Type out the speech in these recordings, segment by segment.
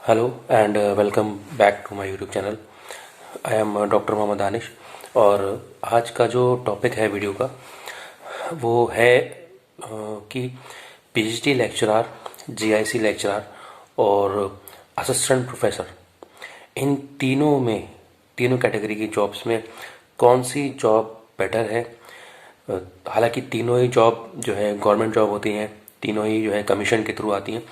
Hello and welcome back to my YouTube channel. I am doctor Mohammad Danish. और आज का जो टॉपिक है वीडियो का वो है कि पीएचडी लेक्चरर, जीआईसी लेक्चरर और असिस्टेंट प्रोफेसर, इन तीनों कैटेगरी की जॉब्स में कौन सी जॉब बेटर है। हालांकि तीनों ही जॉब जो है गवर्नमेंट जॉब होती हैं, तीनों ही जो है कमीशन के थ्रू आती हैं,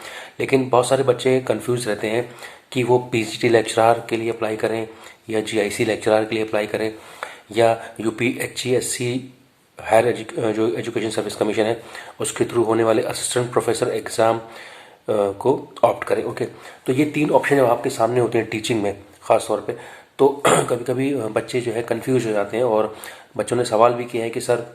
लेकिन बहुत सारे बच्चे कंफ्यूज रहते हैं कि वो पीजीटी लेक्चरर के लिए अप्लाई करें या जीआईसी लेक्चरर के लिए अप्लाई करें या यूपीएचसीएससी जो एजुकेशन सर्विस कमीशन है उसके थ्रू होने वाले असिस्टेंट प्रोफेसर एग्ज़ाम को ऑप्ट करें। ओके, तो ये तीन ऑप्शन जब आपके सामने होते हैं टीचिंग में ख़ास तौर पे, तो कभी कभी बच्चे जो है कंफ्यूज हो जाते हैं और बच्चों ने सवाल भी किया है कि सर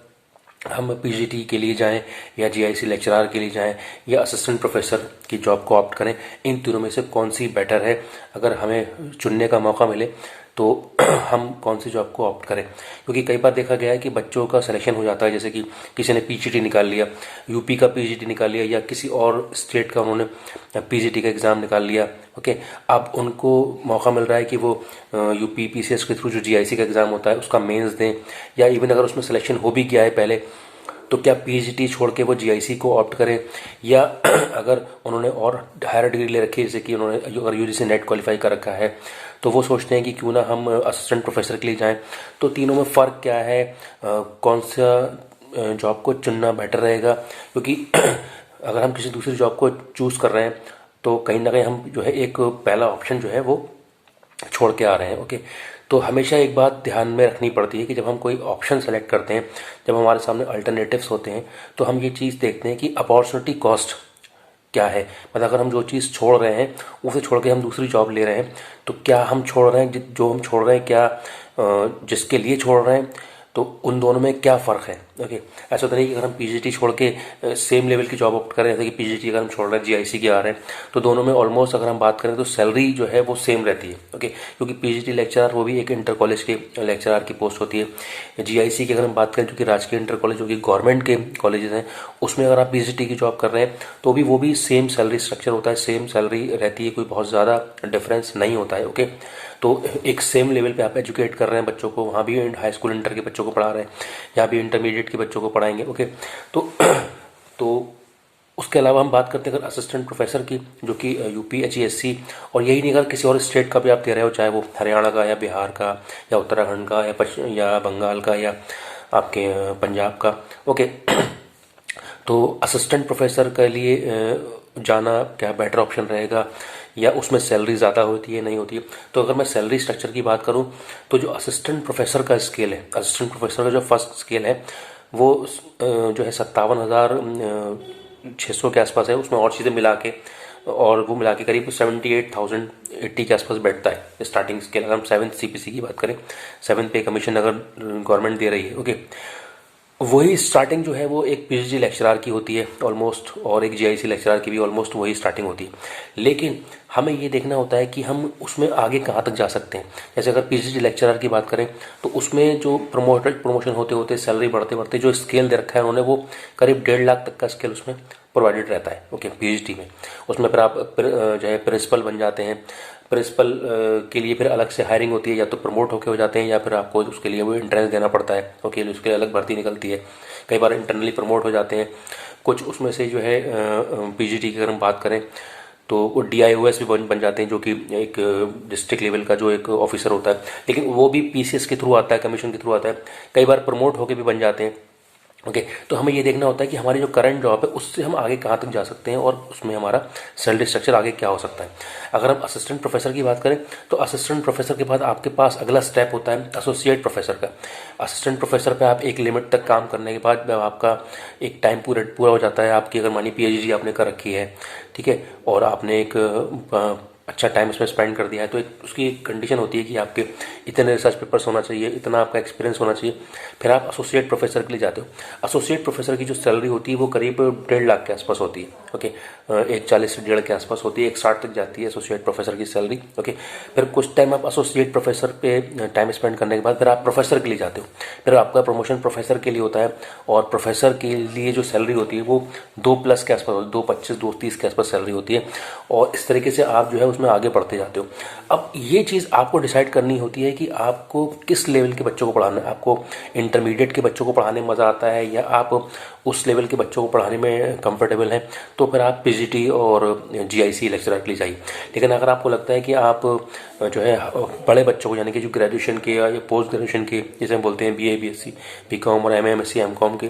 हम पीजीटी के लिए जाएं या जीआईसी लेक्चरर के लिए जाएं या असिस्टेंट प्रोफेसर की जॉब को ऑप्ट करें, इन तीनों में से कौन सी बेटर है। अगर हमें चुनने का मौका मिले तो हम कौन सी जॉब को ऑप्ट करें, क्योंकि कई बार देखा गया है कि बच्चों का सिलेक्शन हो जाता है, जैसे कि किसी ने पीजीटी निकाल लिया, यूपी का पीजीटी निकाल लिया या किसी और स्टेट का उन्होंने पीजीटी का एग्ज़ाम निकाल लिया। ओके, अब उनको मौका मिल रहा है कि वो यूपी पीसीएस के थ्रू जो जीआईसी का एग्ज़ाम होता है उसका मेंस दें, या इवन अगर उसमें सिलेक्शन हो भी गया है पहले तो क्या पीजीटी छोड़ के वो जीआईसी को ऑप्ट करें, या अगर उन्होंने और हायर डिग्री ले रखी है, जैसे कि उन्होंने अगर यूजीसी नेट क्वालिफाई कर रखा है, तो वो सोचते हैं कि क्यों ना हम असिस्टेंट प्रोफेसर के लिए जाएं। तो तीनों में फ़र्क क्या है, कौन सा जॉब को चुनना बेटर रहेगा, क्योंकि अगर हम किसी दूसरी जॉब को चूज़ कर रहे हैं तो कहीं ना कहीं हम जो है एक पहला ऑप्शन जो है वो छोड़ के आ रहे हैं। ओके, तो हमेशा एक बात ध्यान में रखनी पड़ती है कि जब हम कोई ऑप्शन सेलेक्ट करते हैं, जब हमारे सामने अल्टरनेटिव्स होते हैं, तो हम ये चीज़ देखते हैं कि अपॉर्चुनिटी कॉस्ट क्या है। मतलब अगर हम जो चीज़ छोड़ रहे हैं उसे छोड़ के हम दूसरी जॉब ले रहे हैं, तो क्या हम छोड़ रहे हैं, जो हम छोड़ रहे हैं क्या जिसके लिए छोड़ रहे हैं, तो उन दोनों में क्या फ़र्क है। ओके, ऐसा तो नहीं कि अगर हम पीजीटी छोड़ के सेम लेवल की जॉब ऑप्ट करें, जैसे कि पीजीटी अगर हम छोड़ रहे हैं जीआईसी के आ रहे हैं, तो दोनों में ऑलमोस्ट अगर हम बात करें तो सैलरी जो है वो सेम रहती है। ओके, क्योंकि पीजीटी लेक्चरर वो भी एक इंटर कॉलेज के लेक्चरर की पोस्ट होती है। जीआईसी की अगर हम बात करें, क्योंकि राजकीय इंटर कॉलेज जो कि गवर्नमेंट के कॉलेजेस हैं, उसमें अगर आप पीजीटी की जॉब कर रहे हैं तो भी वो भी सेम सैलरी स्ट्रक्चर होता है, सेम सैलरी रहती है, कोई बहुत ज़्यादा डिफरेंस नहीं होता है। ओके, तो एक सेम लेवल पे आप एजुकेट कर रहे हैं बच्चों को, वहाँ भी हाई स्कूल इंटर के बच्चों को पढ़ा रहे हैं, यहाँ भी इंटरमीडिएट के बच्चों को पढ़ाएंगे। ओके, तो उसके अलावा हम बात करते हैं अगर असिस्टेंट प्रोफेसर की, जो कि यूपीएचसीएससी, और यही नहीं, अगर किसी और स्टेट का भी आप दे रहे हो, चाहे वो हरियाणा का या बिहार का या उत्तराखंड का या बंगाल का या आपके पंजाब का। ओके, तो असिस्टेंट प्रोफेसर के लिए जाना क्या बेटर ऑप्शन रहेगा, या उसमें सैलरी ज़्यादा होती है नहीं होती है। तो अगर मैं सैलरी स्ट्रक्चर की बात करूं तो जो असिस्टेंट प्रोफेसर का स्केल है, असिस्टेंट प्रोफेसर का जो फर्स्ट स्केल है वो जो है 57,600 के आसपास है, उसमें और चीज़ें मिला के, और वो मिला के करीब 78,080 के आसपास बैठता है स्टार्टिंग स्केल। अगर हम 7th सीपीसी की बात करें, 7th पे कमीशन अगर गवर्नमेंट दे रही है, ओके, वही स्टार्टिंग जो है वो एक पीएचडी लेक्चरर की होती है ऑलमोस्ट, और एक जीआईसी लेक्चरर की भी ऑलमोस्ट वही स्टार्टिंग होती है। लेकिन हमें ये देखना होता है कि हम उसमें आगे कहाँ तक जा सकते हैं। जैसे अगर पीएचडी लेक्चरर की बात करें तो उसमें जो प्रमोशन होते होते सैलरी बढ़ते बढ़ते जो स्केल दे रखा है उन्होंने, वो करीब 1.5 लाख तक का स्केल उसमें प्रोवाइडेड रहता है। ओके, पीएचडी में उसमें फिर आप जो है प्रिंसिपल बन जाते हैं। प्रिंसिपल के लिए फिर अलग से हायरिंग होती है, या तो प्रमोट होके हो जाते हैं या फिर आपको उसके लिए वो एंट्रेंस देना पड़ता है। ओके, उसके लिए अलग भर्ती निकलती है, कई बार इंटरनली प्रमोट हो जाते हैं कुछ। उसमें से जो है पीजीटी की अगर हम बात करें तो वो डीआईओएस भी बन जाते हैं, जो कि एक डिस्ट्रिक्ट लेवल का जो एक ऑफिसर होता है, लेकिन वो भी पीसीएस के थ्रू आता है, कमीशन के थ्रू आता है, कई बार प्रमोट होके भी बन जाते हैं। ओके, तो हमें ये देखना होता है कि हमारी जो करंट जॉब है उससे हम आगे कहाँ तक जा सकते हैं और उसमें हमारा सैलरी स्ट्रक्चर आगे क्या हो सकता है। अगर हम असिस्टेंट प्रोफेसर की बात करें तो असिस्टेंट प्रोफेसर के बाद आपके पास अगला स्टेप होता है एसोसिएट प्रोफेसर का। असिस्टेंट प्रोफेसर पे आप एक लिमिट तक काम करने के बाद जब आपका एक टाइम पूरा हो जाता है, आपकी अगर मानी पीएचडी आपने कर रखी है, ठीक है, और आपने एक अच्छा टाइम उसमें स्पेंड कर दिया है, तो उसकी एक कंडीशन होती है कि आपके इतने रिसर्च पेपर्स होना चाहिए, इतना आपका एक्सपीरियंस होना चाहिए, फिर आप एसोसिएट प्रोफेसर के लिए जाते हो। एसोसिएट प्रोफेसर की जो सैलरी होती है वो करीब 1.5 लाख के आसपास होती है। ओके, 140 से 1.5 के आसपास होती है, 160 तक जाती है एसोसिएट प्रोफेसर की सैलरी। ओके, फिर कुछ टाइम आप एसोसिएट प्रोफेसर पे टाइम स्पेंड करने के बाद फिर आप प्रोफेसर के लिए जाते हो, फिर आपका प्रमोशन प्रोफेसर के लिए होता है, और प्रोफेसर के लिए जो सैलरी होती है वो 2+ के आसपास, 2.25 2.30 के आसपास सैलरी होती है। और इस तरीके से आप जो है उसमें आगे बढ़ते जाते हो। अब ये चीज़ आपको डिसाइड करनी होती है कि आपको किस लेवल के बच्चों को पढ़ाना है। आपको इंटरमीडिएट के बच्चों को पढ़ाने में मज़ा आता है या आप उस लेवल के बच्चों को पढ़ाने में कंफर्टेबल हैं, तो फिर आप पीजीटी और जीआईसी लेक्चरर के लिए जाइए। लेकिन अगर आपको लगता है कि आप जो है बड़े बच्चों को, यानी कि जो ग्रेजुएशन के या पोस्ट ग्रेजुएशन के, जैसे हम बोलते हैं बीए, बीएससी, बीकॉम और एमए, एमएससी, एमकॉम के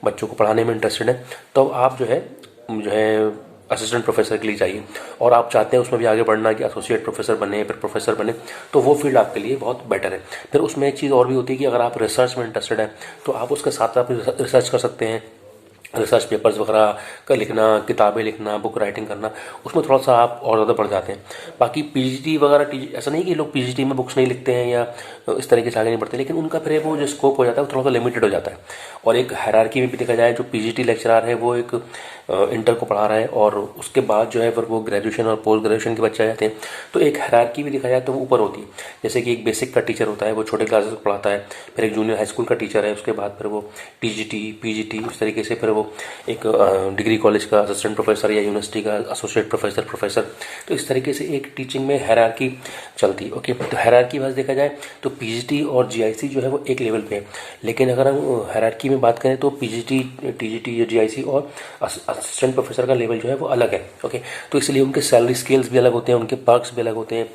बच्चों को पढ़ाने में इंटरेस्टेड है, तो आप जो है असिस्टेंट प्रोफेसर के लिए जाइए। और आप चाहते हैं उसमें भी आगे बढ़ना कि एसोसिएट प्रोफेसर बने, फिर प्रोफेसर बने, तो वो फील्ड आपके लिए बहुत बेटर है। फिर उसमें एक चीज़ और भी होती है कि अगर आप रिसर्च में इंटरेस्टेड है तो आप उसके साथ आप रिसर्च कर सकते हैं। रिसर्च पेपर्स वगैरह का लिखना, किताबें लिखना, बुक राइटिंग करना, उसमें थोड़ा सा आप और ज़्यादा बढ़ जाते हैं। बाकी पीजीटी वगैरह, ऐसा नहीं कि लोग पीजीटी में बुक्स नहीं लिखते हैं या इस तरीके से आगे नहीं बढ़ते, लेकिन उनका फिर वो जो स्कोप हो जाता है वो थोड़ा सा लिमिटेड हो जाता है। और एक हायरार्की में भी देखा जाए, जो पीजीटी लेक्चरर है वो एक इंटर को पढ़ा रहा है और उसके बाद जो है फिर वो ग्रेजुएशन और पोस्ट ग्रेजुएशन के बच्चे आ जाते हैं, तो एक हायरार्की भी देखा जाए तो वो ऊपर होती है। जैसे कि एक बेसिक का टीचर होता है, वो छोटे क्लासेस को पढ़ाता है, फिर एक जूनियर हाई स्कूल का टीचर है, उसके बाद फिर वो टीजीटी, पीजीटी, उस तरीके से फिर वो एक डिग्री कॉलेज का असिस्टेंट प्रोफेसर या यूनिवर्सिटी का एसोसिएट प्रोफेसर। तो इस तरीके से एक टीचिंग में हायरार्की चलती है। ओके, तो हायरार्की वाइज देखा जाए तो पीजीटी और जीआईसी जो है वो एक लेवल पे है, लेकिन अगर हम हायरार्की में बात करें तो पीजीटी, टीजीटी या जीआईसी और असिस्टेंट प्रोफेसर का लेवल जो है वो अलग है। ओके, तो इसलिए उनके सैलरी स्केल्स भी अलग होते हैं, उनके पर्क्स भी अलग होते हैं,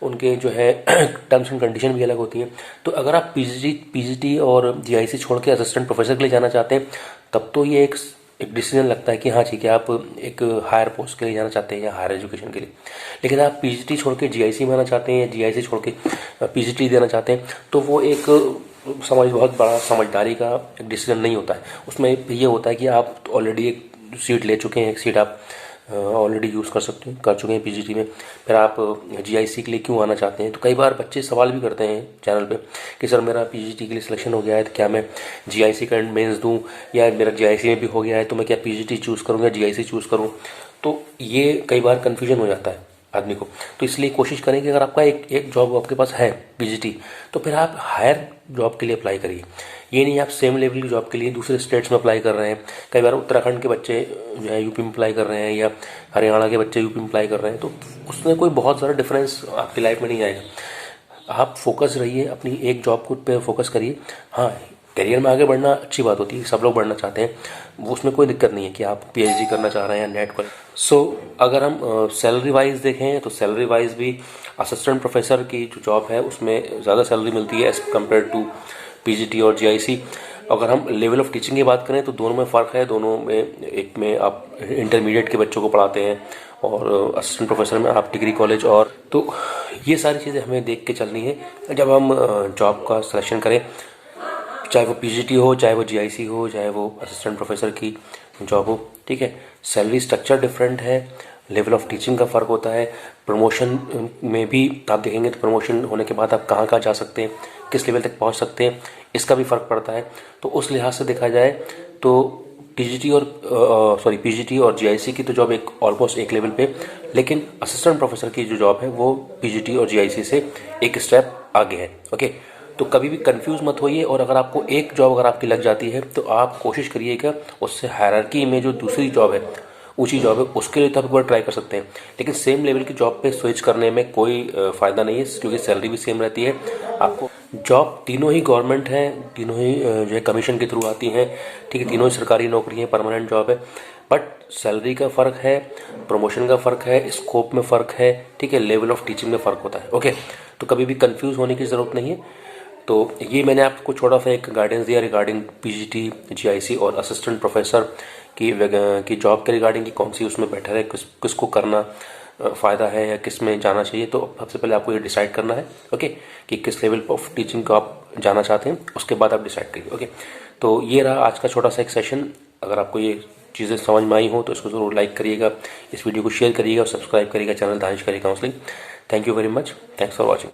उनके जो है टर्म्स एंड कंडीशन भी अलग होती हैं। तो अगर आप पीजीटी और जीआईसी छोड़ के असिस्टेंट प्रोफेसर के लिए जाना चाहते हैं, तब तो ये एक डिसीजन लगता है कि हाँ ठीक है, आप एक हायर पोस्ट के लिए जाना चाहते हैं या हायर एजुकेशन के लिए। लेकिन आप पीजीटी छोड़ के जीआईसी में आना चाहते हैं या जीआईसी छोड़ के पीजीटी देना चाहते हैं, तो वो एक बहुत बड़ा समझदारी का एक डिसीजन नहीं होता है। उसमें ये होता है कि आप ऑलरेडी एक सीट ले चुके हैं, एक सीट आप ऑलरेडी यूज़ कर चुके हैं पीजीटी में, फिर आप जीआईसी के लिए क्यों आना चाहते हैं। तो कई बार बच्चे सवाल भी करते हैं चैनल पे कि सर मेरा पीजीटी के लिए सिलेक्शन हो गया है, तो क्या मैं जीआईसी का मेंस दूं, या मेरा जीआईसी में भी हो गया है तो मैं क्या पीजीटी चूज़ करूँ या जीआईसी चूज़ करूँ। तो ये कई बार कन्फ्यूजन हो जाता है आदमी को। तो इसलिए कोशिश करें कि अगर आपका एक जॉब आपके पास है पीजीटी, तो फिर आप हायर जॉब के लिए अप्लाई करिए। ये नहीं आप सेम लेवल की जॉब के लिए दूसरे स्टेट्स में अप्लाई कर रहे हैं। कई बार उत्तराखंड के बच्चे जो है यूपी में अप्लाई कर रहे हैं या हरियाणा के बच्चे यूपी में अप्लाई कर रहे हैं, तो उसमें कोई बहुत ज़्यादा डिफरेंस आपकी लाइफ में नहीं आएगा। आप फोकस रहिए, अपनी एक जॉब को पे फोकस करिए। हाँ, करियर में आगे बढ़ना अच्छी बात होती है, सब लोग बढ़ना चाहते हैं, वो उसमें कोई दिक्कत नहीं है कि आप पीएचडी करना चाह रहे हैं या नेट पर। अगर हम सैलरी वाइज देखें तो सैलरी वाइज भी असिस्टेंट प्रोफेसर की जो जॉब है उसमें ज़्यादा सैलरी मिलती है एज़ कम्पेयर टू पीजीटी और जीआईसी। अगर हम लेवल ऑफ टीचिंग की बात करें तो दोनों में फ़र्क है। दोनों में, एक में आप इंटरमीडिएट के बच्चों को पढ़ाते हैं और असिस्टेंट प्रोफेसर में आप डिग्री कॉलेज। और तो ये सारी चीज़ें हमें देख के चलनी है जब हम जॉब का सिलेक्शन करें, चाहे वो पीजीटी हो, चाहे वो जीआईसी हो, चाहे वो असिस्टेंट प्रोफेसर की जॉब हो। ठीक है, सैलरी स्ट्रक्चर डिफरेंट है, लेवल ऑफ टीचिंग का फ़र्क होता है, प्रमोशन में भी आप देखेंगे तो प्रमोशन होने के बाद आप कहाँ कहाँ जा सकते हैं, किस लेवल तक पहुँच सकते हैं, इसका भी फ़र्क पड़ता है। तो उस लिहाज से देखा जाए तो पीजीटी और जीआईसी की तो जॉब एक ऑलमोस्ट एक लेवल पे, लेकिन असिस्टेंट प्रोफेसर की जो जॉब है वो पीजीटी और जीआईसी से एक स्टेप आगे है। ओके, तो कभी भी कंफ्यूज मत होइए, और अगर आपको एक जॉब अगर आपकी लग जाती है तो आप कोशिश करिएगा उससे हायरार्की में जो दूसरी जॉब है, ऊंची जॉब है, उसके लिए तो आप एक बार ट्राई कर सकते हैं। लेकिन सेम लेवल की जॉब पे स्विच करने में कोई फ़ायदा नहीं है, क्योंकि सैलरी भी सेम रहती है। आपको जॉब तीनों ही गवर्नमेंट है, तीनों ही जो है कमीशन के थ्रू आती हैं। ठीक है, तीनों ही सरकारी नौकरी है, परमानेंट जॉब है, बट सैलरी का फ़र्क है, प्रमोशन का फ़र्क है, स्कोप में फ़र्क है। ठीक है, लेवल ऑफ टीचिंग में फ़र्क होता है। ओके, तो कभी भी कंफ्यूज होने की ज़रूरत नहीं है। तो ये मैंने आपको छोटा सा एक गाइडेंस दिया रिगार्डिंग पीजीटी, जीआईसी और असिस्टेंट प्रोफेसर की जॉब के रिगार्डिंग कि कौन सी उसमें बेटर है, किसको करना फ़ायदा है या किस में जाना चाहिए। तो सबसे पहले आपको ये डिसाइड करना है, ओके, कि किस लेवल ऑफ टीचिंग को आप जाना चाहते हैं, उसके बाद आप डिसाइड करिए। ओके, तो ये रहा आज का छोटा सा एक सेशन। अगर आपको ये चीज़ें समझ में आई हो तो इसको ज़रूर लाइक करिएगा, इस वीडियो को शेयर करिएगा और सब्सक्राइब करिएगा channel Danish career counselling. Thank you very much, thanks for watching.